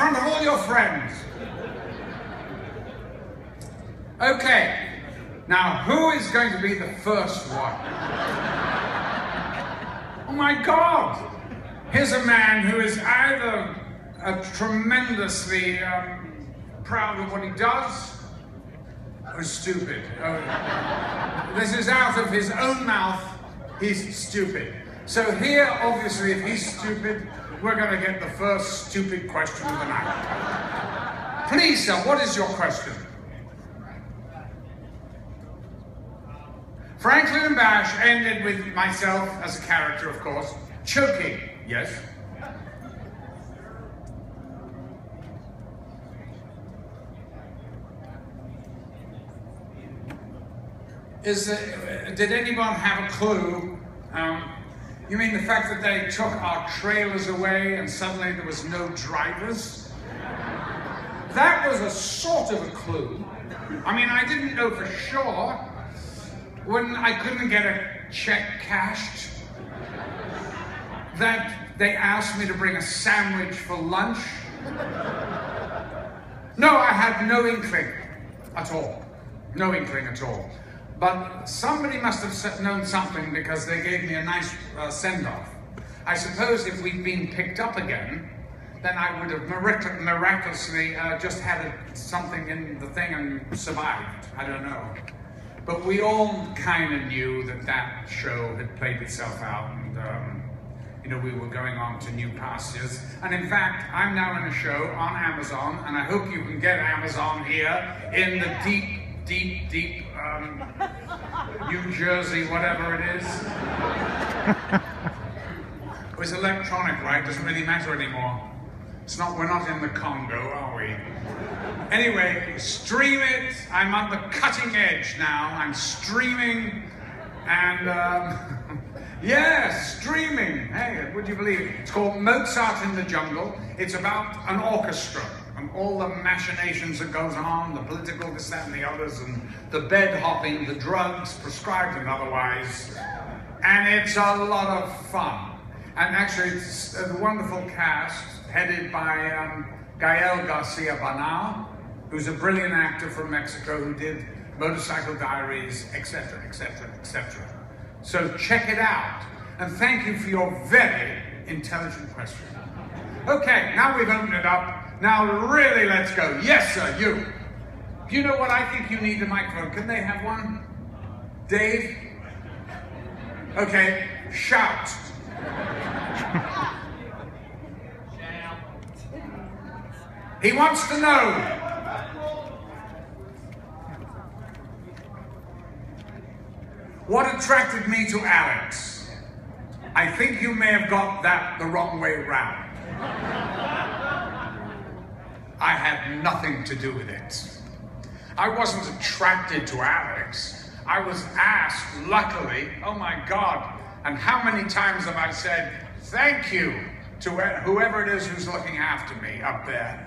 front of all your friends. Okay, now who is going to be the first one? Oh my God! Here's a man who is either tremendously proud of what he does, or stupid. This is out of his own mouth, he's stupid. So here, obviously, if he's stupid, we're going to get the first stupid question of the night. Please, sir, what is your question? Franklin and Bash ended with myself as a character, of course, choking. Yes? Did anyone have a clue? You mean the fact that they took our trailers away and suddenly there was no drivers? That was a sort of a clue. I mean, I didn't know for sure when I couldn't get a check cashed that they asked me to bring a sandwich for lunch. No, I had no inkling at all. No inkling at all. But somebody must have known something because they gave me a nice send-off. I suppose if we'd been picked up again, then I would have miraculously just had something in the thing and survived. I don't know. But we all kind of knew that that show had played itself out, and you know, we were going on to new pastures. And in fact, I'm now in a show on Amazon, and I hope you can get Amazon here in the deep New Jersey, whatever it is. It's electronic, right? Doesn't really matter anymore. It's not, we're not in the Congo, are we? Anyway, stream it. I'm on the cutting edge now. I'm streaming and yeah, streaming. Hey, would you believe it? It's called Mozart in the Jungle. It's about an orchestra and all the machinations that goes on, the political, this, that, and the others, and the bed hopping, the drugs, prescribed and otherwise. And it's a lot of fun. And actually, it's a wonderful cast headed by Gael Garcia Bernal, who's a brilliant actor from Mexico who did Motorcycle Diaries, etc., etc., etc. So check it out. And thank you for your very intelligent question. Okay, now we've opened it up. Now really, let's go. Yes, sir, you. You know what? I think you need a microphone. Can they have one? Dave? Okay, shout. He wants to know. What attracted me to Alex? I think you may have got that the wrong way round. I had nothing to do with it. I wasn't attracted to Alex. I was asked, luckily, oh my God, and how many times have I said, thank you to whoever it is who's looking after me up there,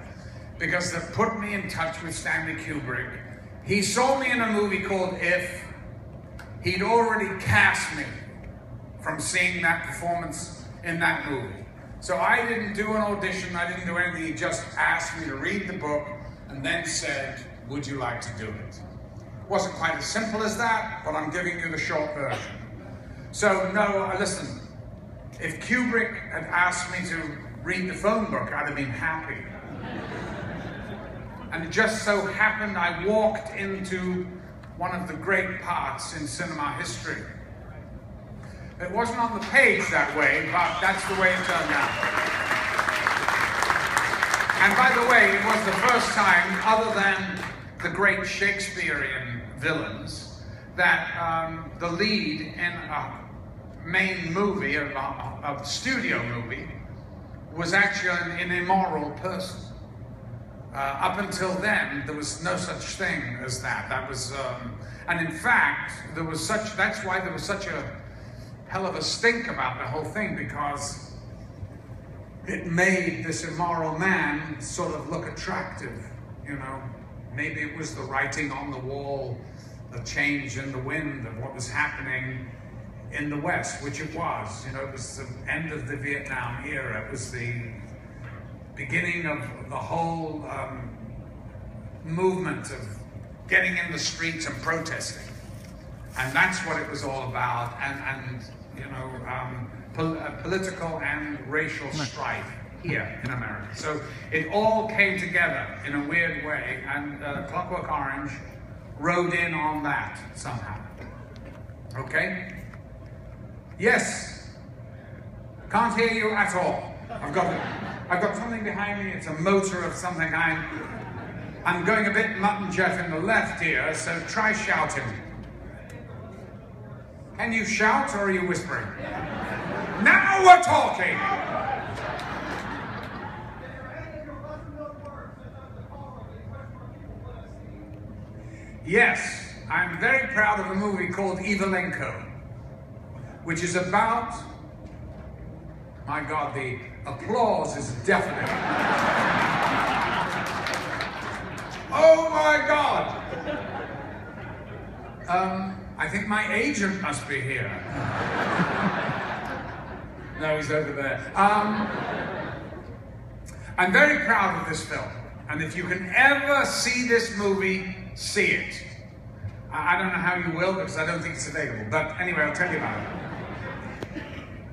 because they put me in touch with Stanley Kubrick. He saw me in a movie called If. He'd already cast me from seeing that performance in that movie. So I didn't do an audition, I didn't do anything. He just asked me to read the book and then said, would you like to do it? It wasn't quite as simple as that, but I'm giving you the short version. So no, listen, if Kubrick had asked me to read the phone book, I'd have been happy. And it just so happened I walked into one of the great parts in cinema history. It wasn't on the page that way, but that's the way it turned out. And by the way, it was the first time, other than the great Shakespearean villains, that the lead in a main movie, a studio movie, was actually an immoral person. Up until then, there was no such thing as that. That was, and in fact, there was such. That's why there was such a hell of a stink about the whole thing, because it made this immoral man sort of look attractive. You know, maybe it was the writing on the wall, the change in the wind of what was happening in the West, which it was. You know, it was the end of the Vietnam era. It was the beginning of the whole movement of getting in the streets and protesting. And that's what it was all about, and you know, political and racial strife here in America. So it all came together in a weird way, and Clockwork Orange rode in on that somehow. Okay? Yes. Can't hear you at all. I've got something behind me. It's a motor of something. I'm going a bit Mutt and Jeff in the left ear, so try shouting. Can you shout, or are you whispering? Now we're talking! Yes, I'm very proud of a movie called Evelenko, which is about, my God, the applause is deafening. Oh my God! I think my agent must be here. No, he's over there. I'm very proud of this film, and if you can ever see this movie, see it. I don't know how you will, because I don't think it's available, but anyway, I'll tell you about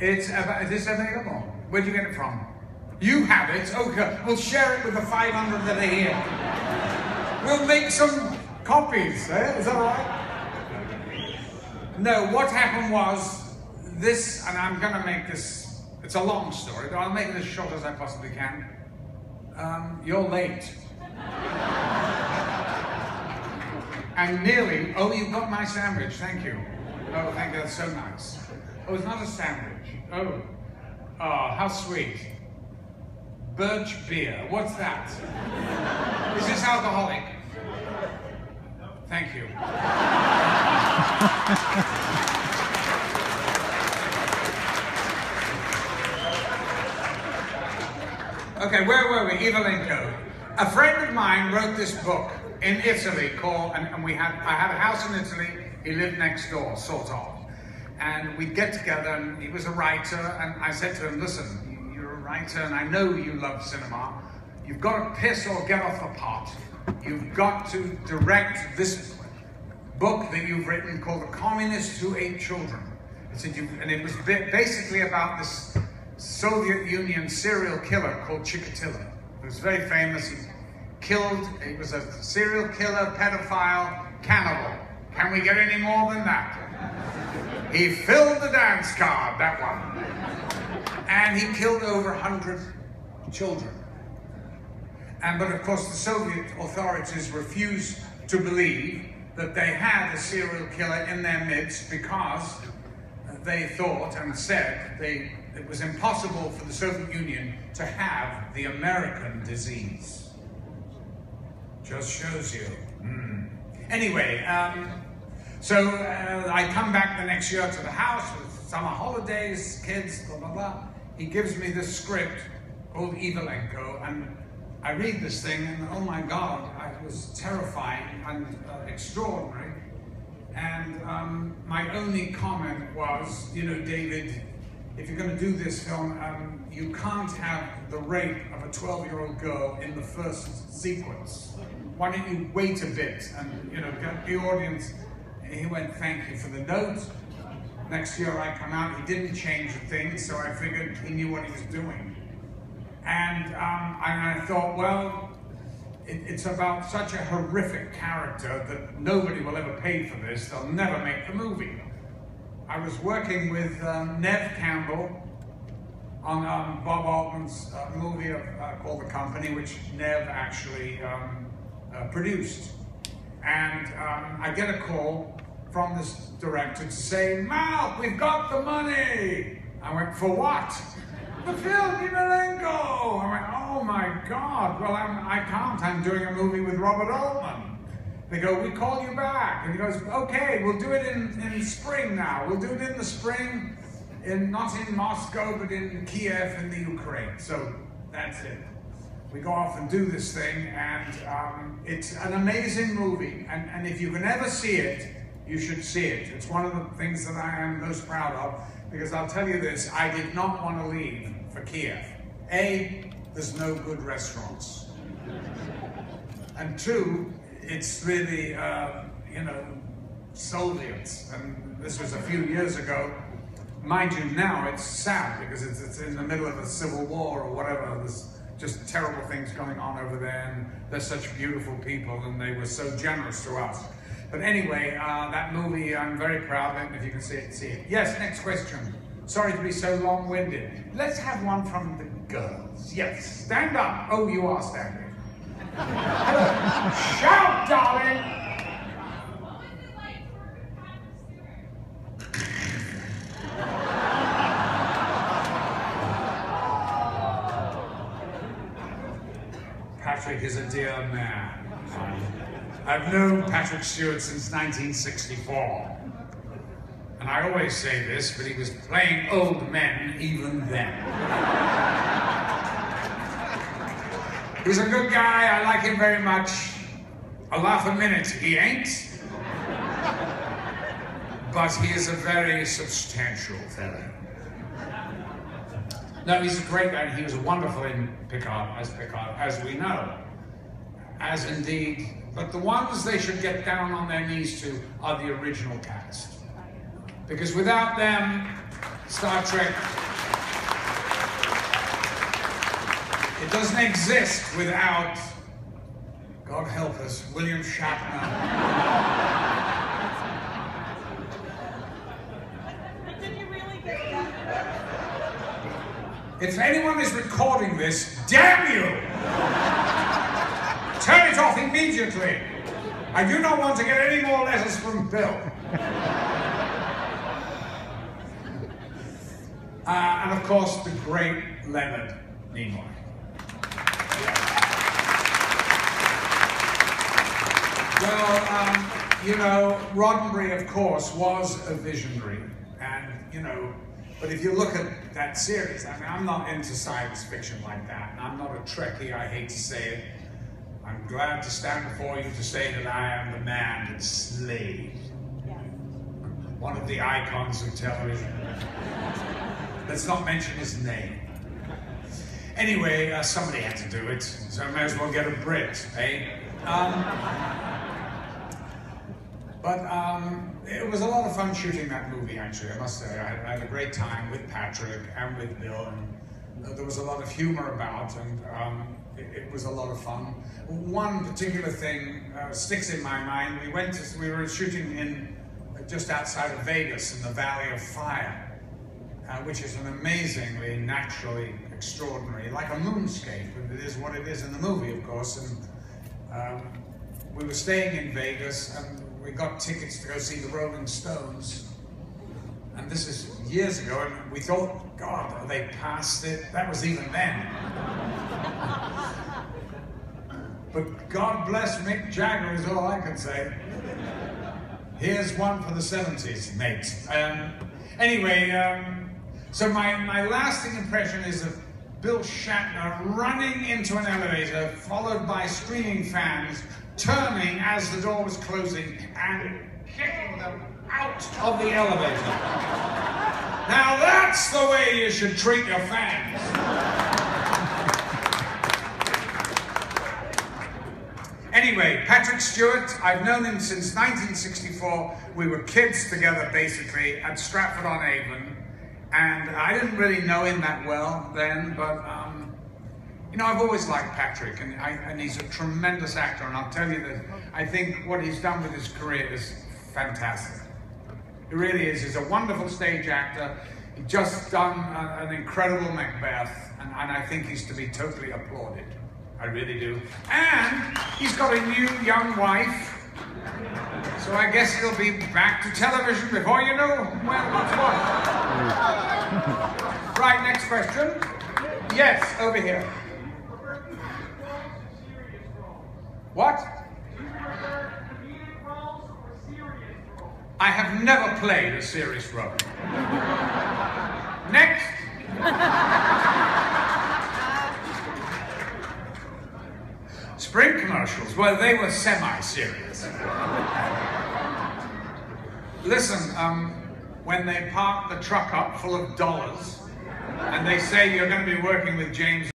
it. Is this available? Where'd you get it from? You have it? Okay, we'll share it with the 500 that are here. We'll make some copies, eh? Is that right? No, what happened was this, and I'm going to make this, it's a long story, but I'll make it as short as I possibly can. You're late. And nearly, oh, you got my sandwich, thank you. Oh, thank you, that's so nice. Oh, it's not a sandwich. Oh, how sweet. Birch beer, what's that? Is this alcoholic? Thank you. Okay, where were we? Evelenko. A friend of mine wrote this book in Italy called, and I had a house in Italy. He lived next door, sort of. And we'd get together, and he was a writer, and I said to him, listen, you're a writer, and I know you love cinema. You've got to piss or get off the pot. You've got to direct this book that you've written called The Communist Who Ate Children. And it was basically about this Soviet Union serial killer called Chikatilo. He was very famous. He was a serial killer, pedophile, cannibal. Can we get any more than that? He filled the dance card, that one. And he killed over 100 children. But of course the Soviet authorities refused to believe that they had a serial killer in their midst because they thought and said it was impossible for the Soviet Union to have the American disease. Just shows you. Anyway, so I come back the next year to the house with summer holidays, kids, blah, blah, blah. He gives me this script called Evelenko, and I read this thing, and oh my God, it was terrifying and extraordinary. And my only comment was, you know, David, if you're going to do this film, you can't have the rape of a 12-year-old girl in the first sequence. Why don't you wait a bit and, you know, get the audience. He went, thank you for the note. Next year I come out, he didn't change a thing, so I figured he knew what he was doing. And I thought, well, it's about such a horrific character that nobody will ever pay for this. They'll never make the movie. I was working with Nev Campbell on Bob Altman's movie called The Company, which Nev actually produced. And I get a call from this director to say, Mal, we've got the money. I went, for what? The film, Evelenko. I went, oh my God, well, I can't, I'm doing a movie with Robert Altman. They go, we call you back. And he goes, okay, we'll do it in spring now. We'll do it in the spring, not in Moscow, but in Kiev in the Ukraine. So that's it. We go off and do this thing, and it's an amazing movie. And if you can ever see it, you should see it. It's one of the things that I am most proud of, because I'll tell you this, I did not want to leave for Kiev. A, there's no good restaurants. And two, it's really, you know, Soviets. And this was a few years ago. Mind you, now it's sad because it's in the middle of a civil war or whatever. There's just terrible things going on over there, and they're such beautiful people, and they were so generous to us. But anyway, that movie, I'm very proud of it, and if you can see it, see it. Yes, next question. Sorry to be so long-winded. Let's have one from the girls. Yes, stand up. Oh, you are standing. Hello. Shout, darling. Patrick is a dear man. I've known Patrick Stewart since 1964. And I always say this, but he was playing old men even then. He's a good guy, I like him very much. A laugh a minute, he ain't. But he is a very substantial fellow. No, he's a great guy, and he was wonderful in Picard, as we know. As indeed, but the ones they should get down on their knees to are the original cast. Because without them, Star Trek, it doesn't exist without, God help us, William Shatner. Did you really get that? If anyone is recording this, damn you! Turn it off immediately. I do not want to get any more letters from Bill. And of course, the great Leonard Nimoy. Well, you know, Roddenberry, of course, was a visionary. And, you know, but if you look at that series, I mean, I'm not into science fiction like that. And I'm not a Trekkie, I hate to say it. I'm glad to stand before you to say that I am the man that slayed. One of the icons of television. Let's not mention his name. Anyway, somebody had to do it, so I may as well get a Brit, eh? It was a lot of fun shooting that movie, actually, I must say. I had a great time with Patrick and with Bill, and there was a lot of humor about, and it was a lot of fun. One particular thing sticks in my mind. We were shooting in just outside of Vegas in the Valley of Fire, which is an amazingly naturally extraordinary, like a moonscape. It is what it is in the movie, of course. And we were staying in Vegas, and we got tickets to go see the Rolling Stones. And this is years ago, and we thought, God, are they past it? That was even then. But God bless Mick Jagger is all I can say. Here's one for the 70s, mate. So my lasting impression is of Bill Shatner running into an elevator, followed by screaming fans, turning as the door was closing and kicking them out of the elevator. Now that's the way you should treat your fans. Anyway, Patrick Stewart, I've known him since 1964. We were kids together, basically, at Stratford-on-Avon. And I didn't really know him that well then, but, you know, I've always liked Patrick, and he's a tremendous actor. And I'll tell you that I think what he's done with his career is fantastic. He really is. He's a wonderful stage actor. He's just done an incredible Macbeth, and I think he's to be totally applauded. I really do. And he's got a new young wife, so I guess he'll be back to television before you know, well, what's what. Right, next question. Yes, over here. What? I have never played a serious role. Next. Spring commercials, well, they were semi-serious. Listen, when they park the truck up full of dollars, and they say you're going to be working with James